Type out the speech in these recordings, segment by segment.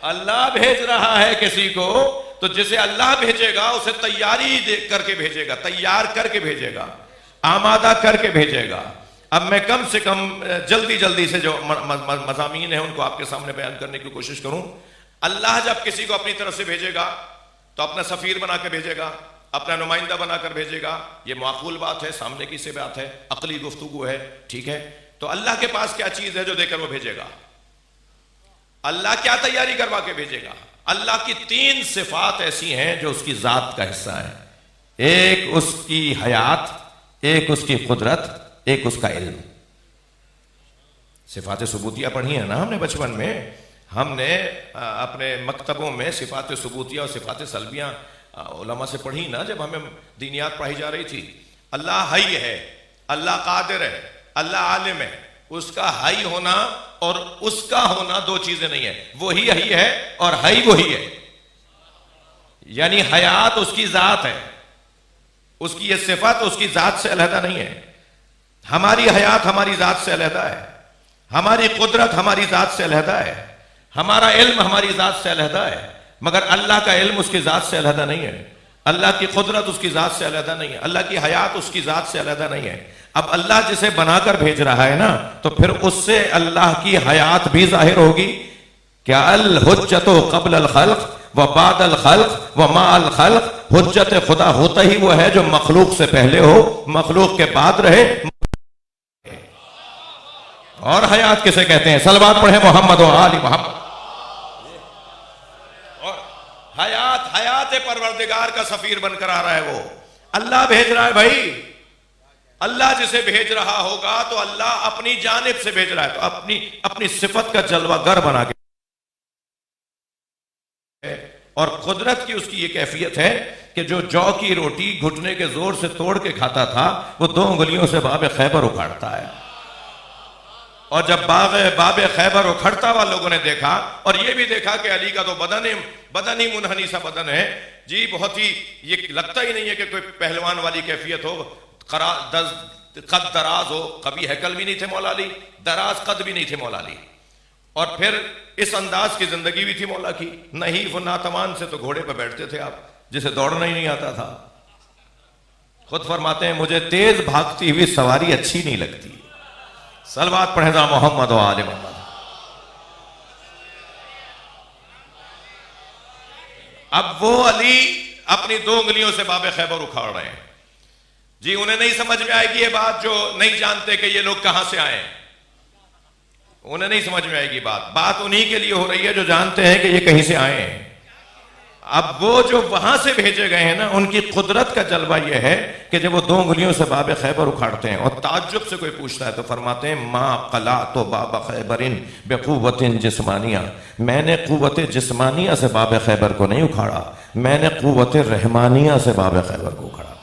اللہ بھیج رہا ہے کسی کو تو جسے اللہ بھیجے گا اسے تیاری کر کے بھیجے گا، تیار کر کے بھیجے گا، آمادہ کر کے بھیجے گا۔ اب میں کم سے کم جلدی سے جو مضامین ہیں ان کو آپ کے سامنے بیان کرنے کی کوشش کروں۔ اللہ جب کسی کو اپنی طرف سے بھیجے گا تو اپنا سفیر بنا کے بھیجے گا، اپنا نمائندہ بنا کر بھیجے گا۔ یہ معقول بات ہے، سامنے کی سے بات ہے، عقلی گفتگو ہے، ٹھیک ہے۔ تو اللہ کے پاس کیا چیز ہے جو دے کر وہ بھیجے گا؟ اللہ کیا تیاری کروا کے بھیجے گا؟ اللہ کی 3 صفات ایسی ہیں جو اس کی ذات کا حصہ ہیں۔ ایک اس کی حیات، ایک اس کی قدرت، ایک اس کا علم۔ صفات ثبوتیہ پڑھی ہیں نا ہم نے بچپن میں، ہم نے اپنے مکتبوں میں صفات ثبوتیہ اور صفات سلبیہ علماء سے پڑھی نا، جب ہمیں دینیات پڑھی جا رہی تھی۔ اللہ حی ہے، اللہ قادر ہے، اللہ عالم ہے۔ اس کا حی ہونا اور اس کا ہونا 2 چیزیں نہیں ہیں، وہی حی ہے اور حی وہی ہے، یعنی حیات اس کی ذات ہے، اس کی یہ صفت اس کی ذات سے علیحدہ نہیں ہے۔ ہماری حیات ہماری ذات سے علیحدہ ہے، ہماری قدرت ہماری ذات سے علیحدہ ہے، ہمارا علم ہماری ذات سے علیحدہ ہے، مگر اللہ کا علم اس کی ذات سے علیحدہ نہیں ہے، اللہ کی قدرت اس کی ذات سے علیحدہ نہیں ہے، اللہ کی حیات اس کی ذات سے علیحدہ نہیں ہے۔ اب اللہ جسے بنا کر بھیج رہا ہے نا، تو پھر اس سے اللہ کی حیات بھی ظاہر ہوگی۔ کیا الحجت قبل الخلق و بعد الخلق و مع الخلق، حجت خدا ہوتا ہی وہ ہے جو مخلوق سے پہلے ہو، مخلوق کے بعد رہے۔ اور حیات کسے کہتے ہیں؟ صلوات پڑھیں محمد و آل محمد۔ اور حیات پروردگار کا سفیر بن کر آ رہا ہے، وہ اللہ بھیج رہا ہے بھائی۔ اللہ جسے بھیج رہا ہوگا تو اللہ اپنی جانب سے بھیج رہا ہے، تو اپنی صفت کا جلوہ گر بنا کے، اور قدرت کی اس کی یہ کیفیت ہے کہ جو جو کی روٹی گھٹنے کے زور سے توڑ کے کھاتا تھا وہ 2 انگلیوں سے باب خیبر اکھاڑتا ہے۔ اور جب باب خیبر اکھڑتا ہوا لوگوں نے دیکھا، اور یہ بھی دیکھا کہ علی کا تو بدن ہی منحنی سا بدن ہے جی، بہت ہی، یہ لگتا ہی نہیں ہے کہ کوئی پہلوان والی کیفیت ہو، قد دراز ہو، کبھی ہیکل بھی نہیں تھے مولا علی، دراز قد بھی نہیں تھے مولا علی، اور پھر اس انداز کی زندگی بھی تھی مولا کی، نحیف و ناتوان سے تو گھوڑے پہ بیٹھتے تھے آپ، جسے دوڑنا ہی نہیں آتا تھا۔ خود فرماتے ہیں مجھے تیز بھاگتی ہوئی سواری اچھی نہیں لگتی۔ صلوات پڑھیں ذا محمد و آل محمد۔ اب وہ علی اپنی 2 انگلیوں سے باب خیبر اکھاڑ رہے ہیں جی، انہیں نہیں سمجھ میں آئے گی یہ بات، جو نہیں جانتے کہ یہ لوگ کہاں سے آئے ہیں، انہیں نہیں سمجھ میں آئے گی بات انہی کے لیے ہو رہی ہے جو جانتے ہیں کہ یہ کہیں سے آئے ہیں۔ اب وہ جو وہاں سے بھیجے گئے ہیں نا، ان کی قدرت کا جلوہ یہ ہے کہ جب وہ 2 انگلیوں سے باب خیبر اکھاڑتے ہیں، اور تعجب سے کوئی پوچھتا ہے تو فرماتے ہیں ما قلعت باب خیبر بقوت جسمانیہ، میں نے قوت جسمانیہ سے باب خیبر کو نہیں اکھاڑا، میں نے قوت رحمانیہ سے باب خیبر کو اکھاڑا۔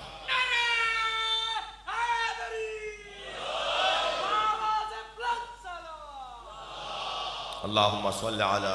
اللہم صل علی